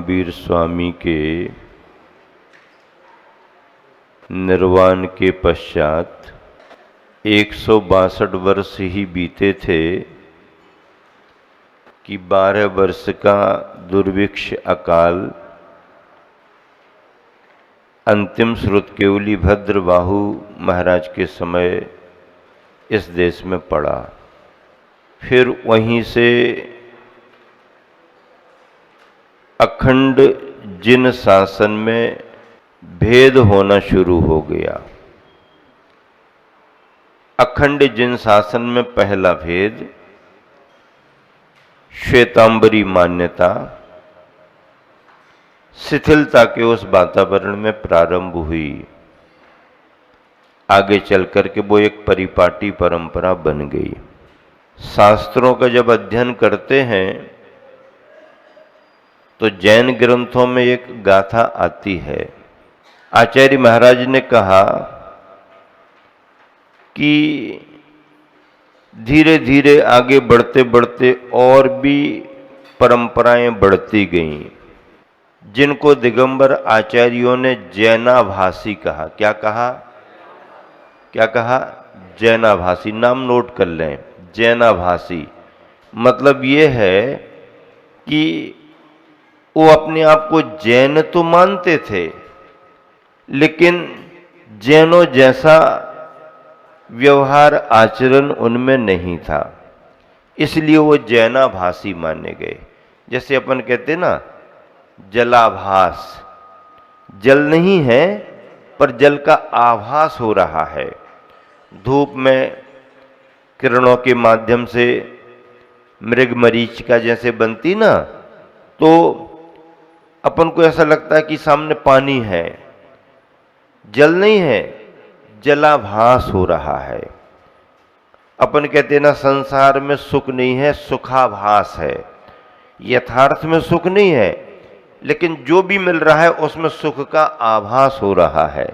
महावीर स्वामी के निर्वाण के पश्चात 162 वर्ष ही बीते थे कि 12 वर्ष का दुर्भिक्ष अकाल अंतिम श्रुत केवली भद्रबाहु महाराज के समय इस देश में पड़ा। फिर वहीं से अखंड जिन शासन में भेद होना शुरू हो गया। अखंड जिन शासन में पहला भेद श्वेतांबरी मान्यता शिथिलता के उस वातावरण में प्रारंभ हुई। आगे चल करके वो एक परिपाटी परंपरा बन गई। शास्त्रों का जब अध्ययन करते हैं तो जैन ग्रंथों में एक गाथा आती है। आचार्य महाराज ने कहा कि धीरे धीरे आगे बढ़ते बढ़ते और भी परंपराएं बढ़ती गईं, जिनको दिगंबर आचार्यों ने जैनाभासी कहा। क्या कहा? क्या कहा? जैनाभासी। नाम नोट कर लें, जैनाभासी। मतलब ये है कि वो अपने आप को जैन तो मानते थे, लेकिन जैनों जैसा व्यवहार आचरण उनमें नहीं था, इसलिए वो जैनाभासी माने गए। जैसे अपन कहते ना जलाभास, जल नहीं है पर जल का आभास हो रहा है। धूप में किरणों के माध्यम से मृग मरीचिका जैसे बनती ना, तो अपन को ऐसा लगता है कि सामने पानी है, जल नहीं है, जलाभास हो रहा है। अपन कहते ना संसार में सुख नहीं है, सुखाभास है। यथार्थ में सुख नहीं है, लेकिन जो भी मिल रहा है उसमें सुख का आभास हो रहा है।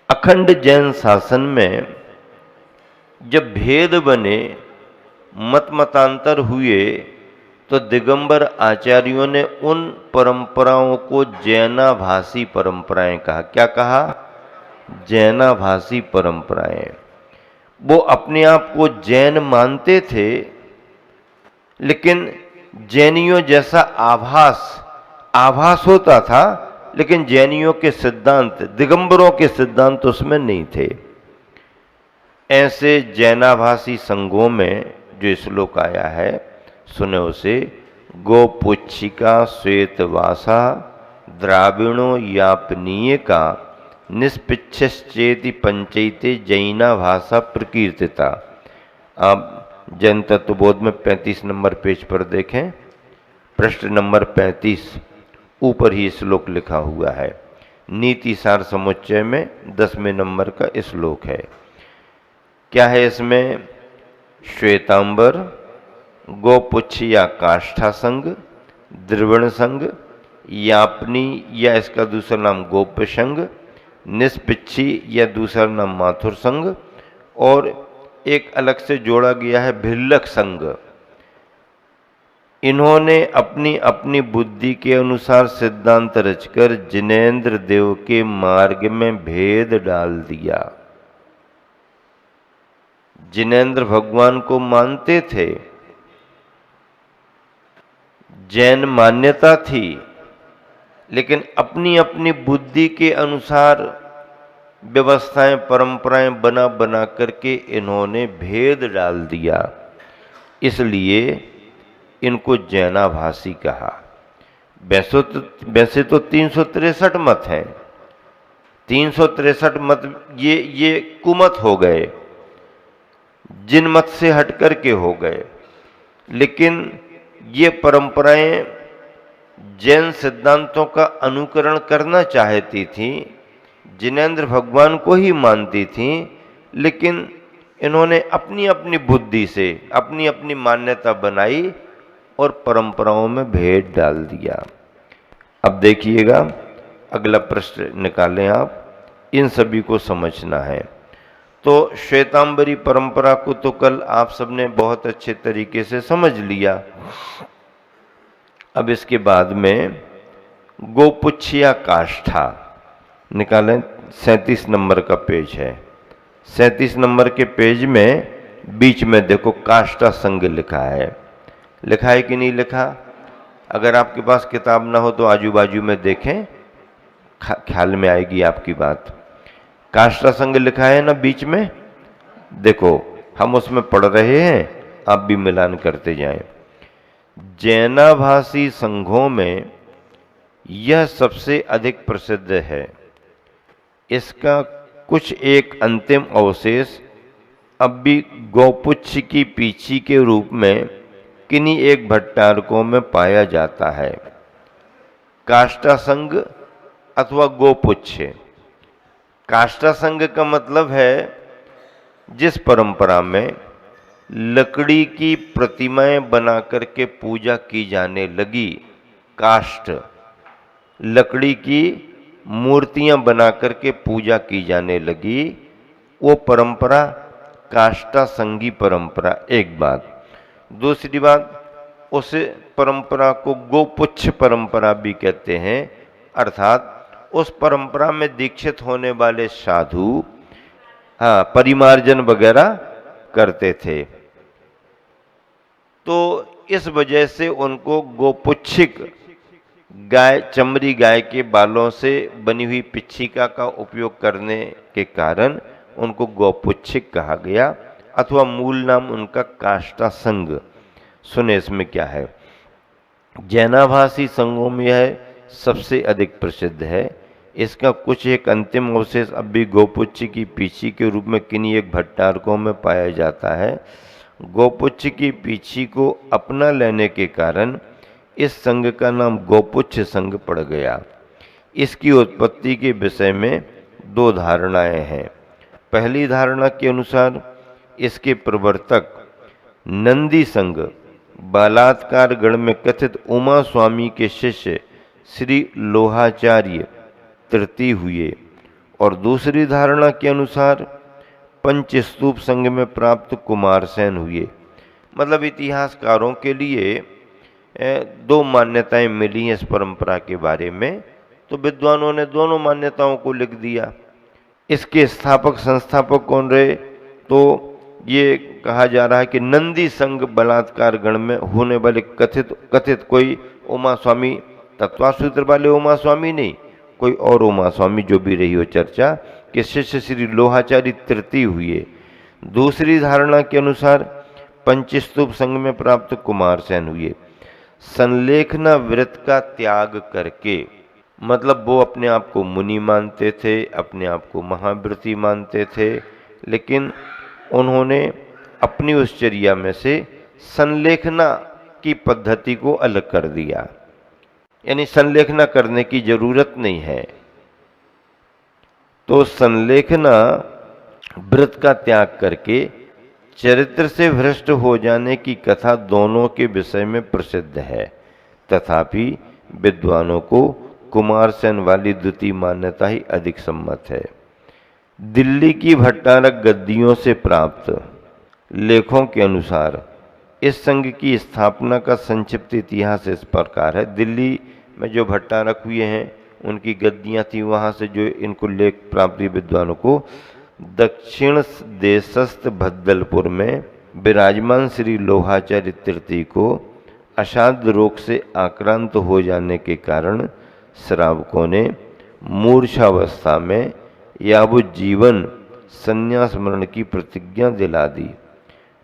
अखंड जैन शासन में जब भेद बने, मत मतांतर हुए, तो दिगंबर आचार्यों ने उन परंपराओं को जैनाभासी परंपराएं कहा। क्या कहा? जैनाभासी परंपराएं। वो अपने आप को जैन मानते थे, लेकिन जैनियों जैसा आभास होता था, लेकिन जैनियों के सिद्धांत, दिगंबरों के सिद्धांत उसमें नहीं थे। ऐसे जैनाभासी संघों में जो श्लोक आया है, सुने उसे। गोपुच्छिका श्वेतवासा द्राविणो यापनीय का निष्पिच्छश्चेति पंचैते जैना भाषा प्रकीर्तिता। आप जैन तत्वबोध में 35 नंबर पेज पर देखें, पृष्ठ नंबर 35, ऊपर ही श्लोक लिखा हुआ है। नीति सार समुच्चय में 10वें नंबर का श्लोक है। क्या है इसमें? श्वेतांबर, गोपुच्छ या काष्ठा संघ, द्रविण संघ, यापनी या इसका दूसरा नाम गोप्य संघ, निष्पिच्छी या दूसरा नाम माथुर संघ, और एक अलग से जोड़ा गया है भिल्लक संघ। इन्होंने अपनी अपनी बुद्धि के अनुसार सिद्धांत रचकर जिनेंद्र देव के मार्ग में भेद डाल दिया। जिनेंद्र भगवान को मानते थे, जैन मान्यता थी, लेकिन अपनी अपनी बुद्धि के अनुसार व्यवस्थाएं परंपराएं बना बना करके इन्होंने भेद डाल दिया। इसलिए इनको जैनाभासी कहा। वैसे तो 363 मत हैं, 363 मत ये कुमत हो गए, जिन मत से हट करके हो गए। लेकिन ये परंपराएं जैन सिद्धांतों का अनुकरण करना चाहती थी, जिनेंद्र भगवान को ही मानती थी, लेकिन इन्होंने अपनी अपनी बुद्धि से अपनी अपनी मान्यता बनाई और परंपराओं में भेद डाल दिया। अब देखिएगा, अगला प्रश्न निकालें आप, इन सभी को समझना है। तो श्वेतांबरी परंपरा को तो कल आप सबने बहुत अच्छे तरीके से समझ लिया। अब इसके बाद में गोपुच्छिया काष्ठा निकालें। 37 नंबर का पेज है। 37 नंबर के पेज में बीच में देखो काष्ठा संघ लिखा है। लिखा है कि नहीं लिखा? अगर आपके पास किताब ना हो तो आजू बाजू में देखें, ख्याल में आएगी आपकी बात। काष्ठा संघ लिखा है ना बीच में, देखो हम उसमें पढ़ रहे हैं, आप भी मिलान करते जाएं। जैनाभासी संघों में यह सबसे अधिक प्रसिद्ध है। इसका कुछ एक अंतिम अवशेष अब भी गौपुच्छ की पीछी के रूप में किन्हीं एक भट्टारकों में पाया जाता है। काष्ठा संघ अथवा गोपुच्छ। काष्ठा संघ का मतलब है जिस परंपरा में लकड़ी की प्रतिमाएं बना करके पूजा की जाने लगी, काष्ठ लकड़ी की मूर्तियां बना करके पूजा की जाने लगी, वो परंपरा काष्ठा संघी परंपरा। एक बात। दूसरी बात, उस परंपरा को गोपुच्छ परंपरा भी कहते हैं, अर्थात उस परंपरा में दीक्षित होने वाले साधु परिमार्जन वगैरह करते थे, तो इस वजह से उनको गोपुच्छिक गाय, चमड़ी गाय के बालों से बनी हुई पिच्छिका का उपयोग करने के कारण उनको गौपुच्छिक कहा गया, अथवा मूल नाम उनका काष्ठा संघ। सुने इसमें क्या है। जैनाभासी संघों में यह सबसे अधिक प्रसिद्ध है। इसका कुछ एक अंतिम अवशेष अब भी गोपुच्छ की पीछी के रूप में किन्हीं एक भट्टारकों में पाया जाता है। गोपुच्छ की पीछी को अपना लेने के कारण इस संघ का नाम गोपुच्छ संघ पड़ गया। इसकी उत्पत्ति के विषय में दो धारणाएं हैं। पहली धारणा के अनुसार इसके प्रवर्तक नंदी संघ बलात्कार गण में कथित उमा स्वामी के शिष्य श्री लोहाचार्य तृतीय हुए, और दूसरी धारणा के अनुसार पंचस्तूप संघ में प्राप्त कुमारसेन हुए। मतलब इतिहासकारों के लिए दो मान्यताएं मिली हैं इस परंपरा के बारे में, तो विद्वानों ने दोनों मान्यताओं को लिख दिया। इसके स्थापक संस्थापक कौन रहे, तो ये कहा जा रहा है कि नंदी संघ बलात्कार गण में होने वाले कथित कोई उमा स्वामी, तत्वासूत्र वाले उमा स्वामी नहीं, कोई और उमा स्वामी जो भी रही हो चर्चा, के शिष्य श्री लोहाचार्य तृतीय हुए। दूसरी धारणा के अनुसार पंचस्तूप संघ में प्राप्त कुमारसेन हुए। संलेखना व्रत का त्याग करके, मतलब वो अपने आप को मुनि मानते थे, अपने आप को महाव्रती मानते थे, लेकिन उन्होंने अपनी उस चर्या में से संलेखना की पद्धति को अलग कर दिया, यानी संलेखना करने की जरूरत नहीं है। तो संलेखना व्रत का त्याग करके चरित्र से भ्रष्ट हो जाने की कथा दोनों के विषय में प्रसिद्ध है, तथापि विद्वानों को कुमारसेन वाली द्वितीय मान्यता ही अधिक सम्मत है। दिल्ली की भट्टारक गद्दियों से प्राप्त लेखों के अनुसार इस संघ की स्थापना का संक्षिप्त इतिहास इस प्रकार है। दिल्ली में जो भट्टारक हुए हैं उनकी गद्दियाँ थी, वहाँ से जो इनको लेख प्राप्त विद्वानों को दक्षिण देशस्थ भद्दलपुर में विराजमान श्री लोहाचार्य तृतीय को अषाढ़ रोग से आक्रांत हो जाने के कारण श्रावकों ने मूर्छावस्था में यावज्जीवन संन्यास मरण की प्रतिज्ञा दिला दी।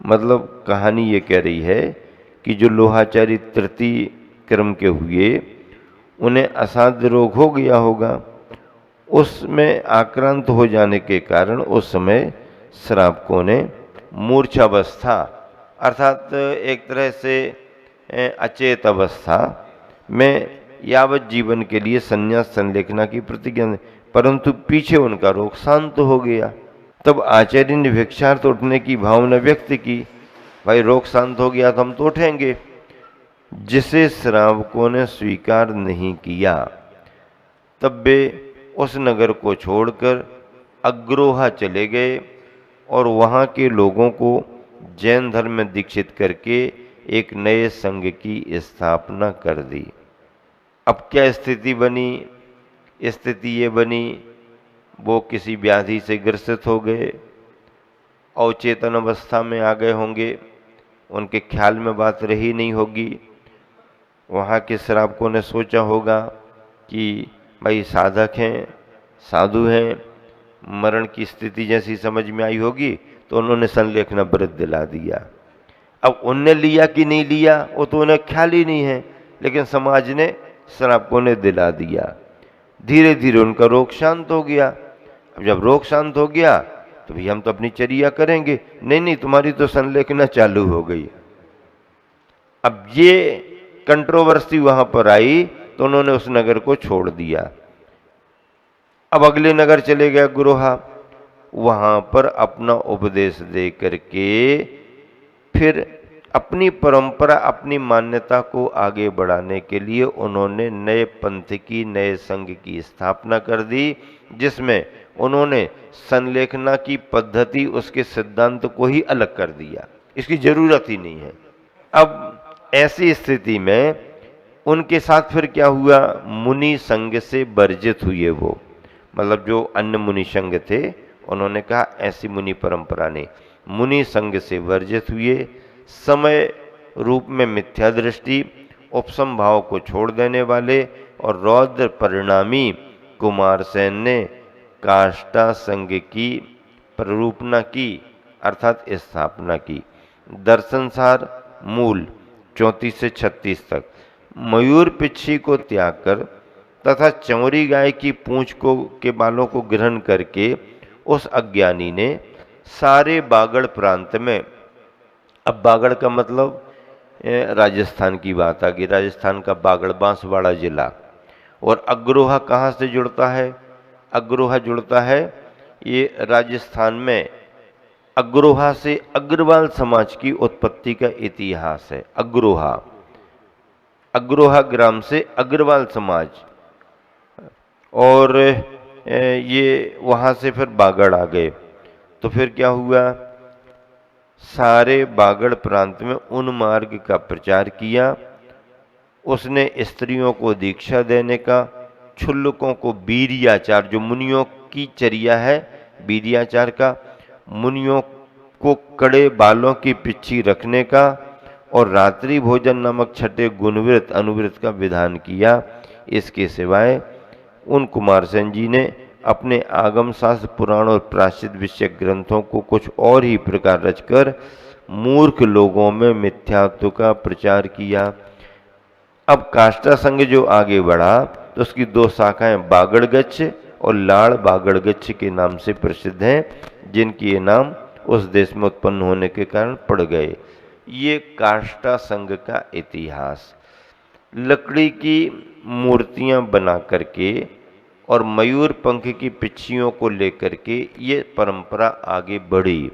मतलब कहानी ये कह रही है कि जो लोहाचार्य तृतीय क्रम के हुए उन्हें असाध्य रोग हो गया होगा, उसमें आक्रांत हो जाने के कारण उस समय श्रावकों ने मूर्छावस्था अर्थात एक तरह से अचेत अवस्था में यावत जीवन के लिए संन्यास संलेखना की प्रतिज्ञा, परंतु पीछे उनका रोग शांत हो गया। तब आचार्य ने भिक्षार्थ उठने की भावना व्यक्त की, भाई रोग शांत हो गया तो हम तो उठेंगे, जिसे श्रावकों ने स्वीकार नहीं किया। तब वे उस नगर को छोड़कर अग्रोहा चले गए और वहाँ के लोगों को जैन धर्म में दीक्षित करके एक नए संघ की स्थापना कर दी। अब क्या स्थिति बनी? स्थिति ये बनी, वो किसी व्याधि से ग्रसित हो गए, अवचेतन अवस्था में आ गए होंगे, उनके ख्याल में बात रही नहीं होगी। वहाँ के श्रावकों ने सोचा होगा कि भाई साधक हैं, साधु हैं, मरण की स्थिति जैसी समझ में आई होगी, तो उन्होंने संलेखना व्रत दिला दिया। अब उनने लिया कि नहीं लिया वो तो उन्हें ख्याल ही नहीं है, लेकिन समाज ने, श्रावकों ने दिला दिया। धीरे धीरे उनका रोग शांत हो गया। अब जब रोग शांत हो गया तो भी हम तो अपनी चर्या करेंगे, नहीं नहीं तुम्हारी तो संलेखना चालू हो गई। अब ये कंट्रोवर्सी वहां पर आई तो उन्होंने उस नगर को छोड़ दिया। अब अगले नगर चले गए गुरोहा, वहां पर अपना उपदेश दे करके फिर अपनी परंपरा, अपनी मान्यता को आगे बढ़ाने के लिए उन्होंने नए पंथ की, नए संघ की स्थापना कर दी, जिसमें उन्होंने संलेखना की पद्धति, उसके सिद्धांत को ही अलग कर दिया, इसकी जरूरत ही नहीं है। अब ऐसी स्थिति में उनके साथ फिर क्या हुआ, मुनि संघ से वर्जित हुए वो, मतलब जो अन्य मुनि संघ थे उन्होंने कहा ऐसी मुनि परंपरा नहीं, मुनि संघ से वर्जित हुए। समय रूप में मिथ्या दृष्टि, उपसम भाव को छोड़ देने वाले और रौद्र परिणामी कुमारसेन ने काष्ठा संघ की प्ररूपना की, अर्थात स्थापना की। दर्शनसार मूल 34 से 36 तक मयूर पिच्छी को त्याग कर तथा चौरी गाय की पूंछ को के बालों को ग्रहण करके उस अज्ञानी ने सारे बागड़ प्रांत में, अब बागड़ का मतलब राजस्थान की बात आ गई, राजस्थान का बागड़ बांसवाड़ा जिला। और अग्रोहा कहाँ से जुड़ता है? अग्रोहा जुड़ता है ये राजस्थान में, अग्रोहा से अग्रवाल समाज की उत्पत्ति का इतिहास है। अग्रोहा, अग्रोहा ग्राम से अग्रवाल समाज, और ये वहाँ से फिर बागड़ आ गए। तो फिर क्या हुआ, सारे बागड़ प्रांत में उन मार्ग का प्रचार किया। उसने स्त्रियों को दीक्षा देने का, क्षुल्लकों को वीर्याचार, जो मुनियों की चर्या है वीर्याचार का, मुनियों को कड़े बालों की पिच्छी रखने का और रात्रि भोजन नामक छठे गुणव्रत अनुव्रत का विधान किया। इसके सिवाय उन कुमारसेन जी ने अपने आगम शास्त्र, पुराण और प्रायश्चित विषयक ग्रंथों को कुछ और ही प्रकार रचकर मूर्ख लोगों में मिथ्यात्व का प्रचार किया। अब काष्ठा संघ जो आगे बढ़ा तो उसकी दो शाखाएं बागड़गच्छ और लाड़ बागड़गच्छ के नाम से प्रसिद्ध हैं, जिनके ये नाम उस देश में उत्पन्न होने के कारण पड़ गए। ये काष्ठा संघ का इतिहास। लकड़ी की मूर्तियां बना करके और मयूर पंख की पिच्छियों को लेकर के ये परंपरा आगे बढ़ी।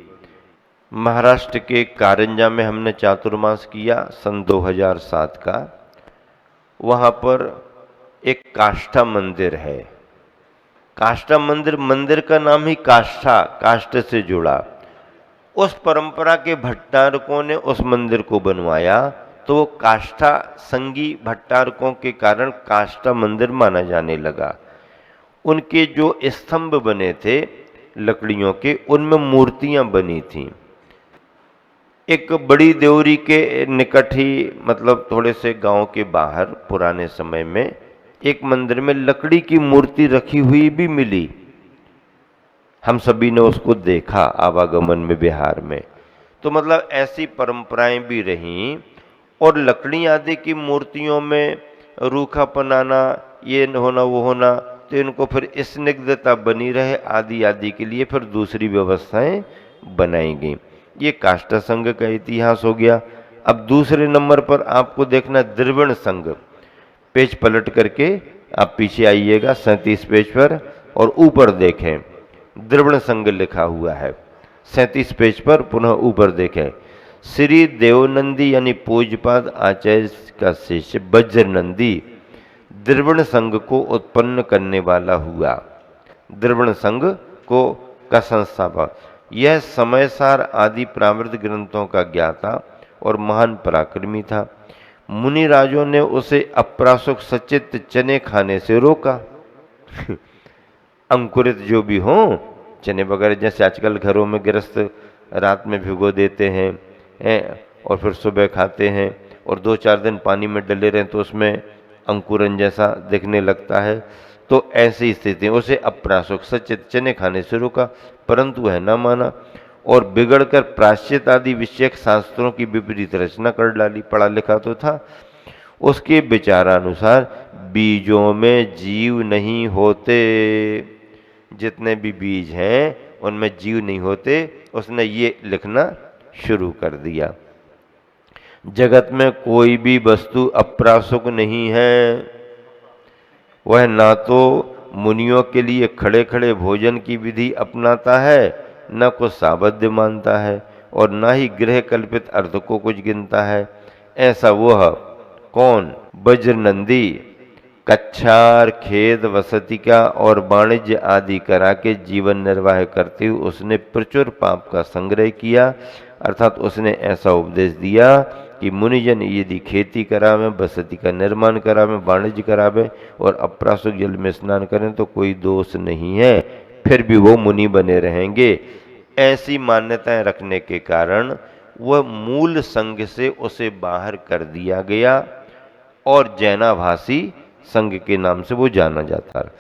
महाराष्ट्र के कारंजा में हमने चातुर्मास किया सन 2007 का। वहाँ पर एक काष्ठा मंदिर है। काष्ठा मंदिर, मंदिर का नाम ही काष्ठा, काष्ठ से जुड़ा। उस परंपरा के भट्टारकों ने उस मंदिर को बनवाया, तो वो काष्ठा संगी भट्टारकों के कारण काष्ठा मंदिर माना जाने लगा। उनके जो स्तंभ बने थे लकड़ियों के, उनमें मूर्तियां बनी थीं। एक बड़ी देवरी के निकट ही, मतलब थोड़े से गांव के बाहर, पुराने समय में एक मंदिर में लकड़ी की मूर्ति रखी हुई भी मिली। हम सभी ने उसको देखा आवागमन में बिहार में। तो मतलब ऐसी परंपराएं भी रहीं। और लकड़ी आदि की मूर्तियों में रूखापन आना, ये होना वो होना, तो इनको फिर स्निग्धता बनी रहे आदि आदि के लिए फिर दूसरी व्यवस्थाएं बनाई गई। ये काष्ठा संघ का इतिहास हो गया। अब दूसरे नंबर पर आपको देखना द्रविड़ संघ। पेज पलट करके आप पीछे आइएगा 37 पेज पर और ऊपर देखें, द्रविड़ संघ लिखा हुआ है 37 पेज पर। पुनः ऊपर देखें, श्री देवनंदी यानी पूज्यपाद आचार्य का शिष्य वज्रनंदी द्रविड़ संघ को उत्पन्न करने वाला हुआ। द्रविड़ संघ को का संस्थापक। यह समयसार आदि प्रावृत ग्रंथों का ज्ञाता और महान पराक्रमी था। मुनि राजों ने उसे अप्रासुक सचित चने खाने से रोका। अंकुरित जो भी हों चने वगैरह, जैसे आजकल घरों में गृहस्थ रात में भिगो देते हैं और फिर सुबह खाते हैं और 2-4 दिन पानी में डले रहें तो उसमें अंकुरन जैसा दिखने लगता है। तो ऐसी स्थिति उसे अप्रासुक सचित चने खाने से रोका, परंतु वह न माना और बिगड़कर प्रायश्चित आदि विषयक शास्त्रों की विपरीत रचना कर डाली। पढ़ा लिखा तो था। उसके विचारानुसार बीजों में जीव नहीं होते, जितने भी बीज हैं उनमें जीव नहीं होते, उसने ये लिखना शुरू कर दिया। जगत में कोई भी वस्तु अप्रासुक नहीं है। वह ना तो मुनियों के लिए खड़े खड़े भोजन की विधि अपनाता है, न कुछ सावध्य मानता है और न ही गृह कल्पित अर्थ को कुछ गिनता है। ऐसा वह कौन? वज्रनंदी कच्छार, खेत, वसतिका और वाणिज्य आदि करा के जीवन निर्वाह करते हुए उसने प्रचुर पाप का संग्रह किया। अर्थात उसने ऐसा उपदेश दिया कि मुनिजन यदि खेती करावें, बसती का निर्माण करावें, वाणिज्य करावें और अप्रासुक जल में स्नान करें तो कोई दोष नहीं है, फिर भी वो मुनि बने रहेंगे। ऐसी मान्यताएं रखने के कारण वह मूल संघ से उसे बाहर कर दिया गया और जैनाभासी संघ के नाम से वो जाना जाता है।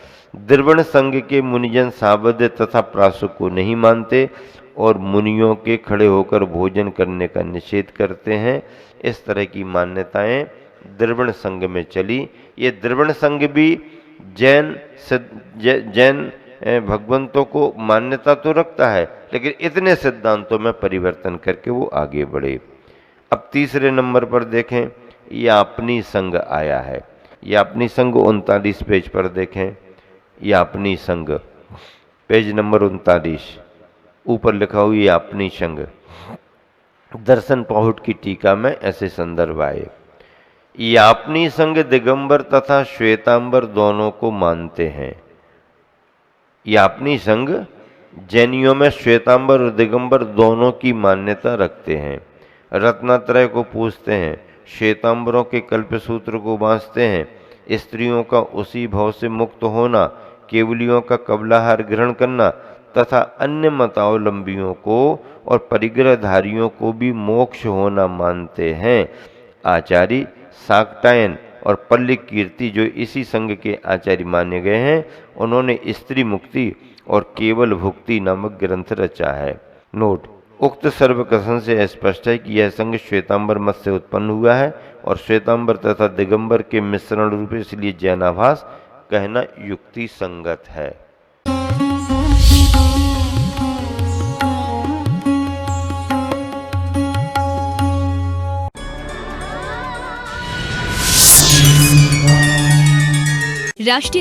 द्रविड़ संघ के मुनिजन सावध्य तथा प्रासुक को नहीं मानते और मुनियों के खड़े होकर भोजन करने का निषेध करते हैं। इस तरह की मान्यताएं द्रविड़ संघ में चली। ये द्रविड़ संघ भी जैन भगवंतों को मान्यता तो रखता है, लेकिन इतने सिद्धांतों में परिवर्तन करके वो आगे बढ़े। अब तीसरे नंबर पर देखें, यापनी संघ आया है। यापनी संघ 39 पेज पर देखें। यापनी संघ पेज नंबर 39, ऊपर लिखा हुआ यापनी संघ। दर्शन पहुट की टीका में ऐसे संदर्भ आए। यापनी संघ दिगंबर तथा श्वेतांबर दोनों को मानते हैं। यापनी संघ जैनियों में श्वेतांबर और दिगंबर दोनों की मान्यता रखते हैं। रत्नात्रय को पूजते हैं, श्वेतांबरों के कल्प सूत्र को बांधते हैं, स्त्रियों का उसी भाव से मुक्त होना, केवलियों का कबलाहार ग्रहण करना तथा अन्य मतावलंबियों को और परिग्रहधारियों को भी मोक्ष होना मानते हैं। आचार्य शाक्टायन और पल्लिक कीर्ति जो इसी संघ के आचार्य माने गए हैं, उन्होंने स्त्री मुक्ति और केवल भुक्ति नामक ग्रंथ रचा है। नोट: उक्त सर्वकथन से स्पष्ट है कि यह संघ श्वेतांबर मत से उत्पन्न हुआ है और श्वेतांबर तथा दिगंबर के मिश्रण रूप, इसलिए जैनाभास कहना युक्ति संगत है। राष्ट्रीय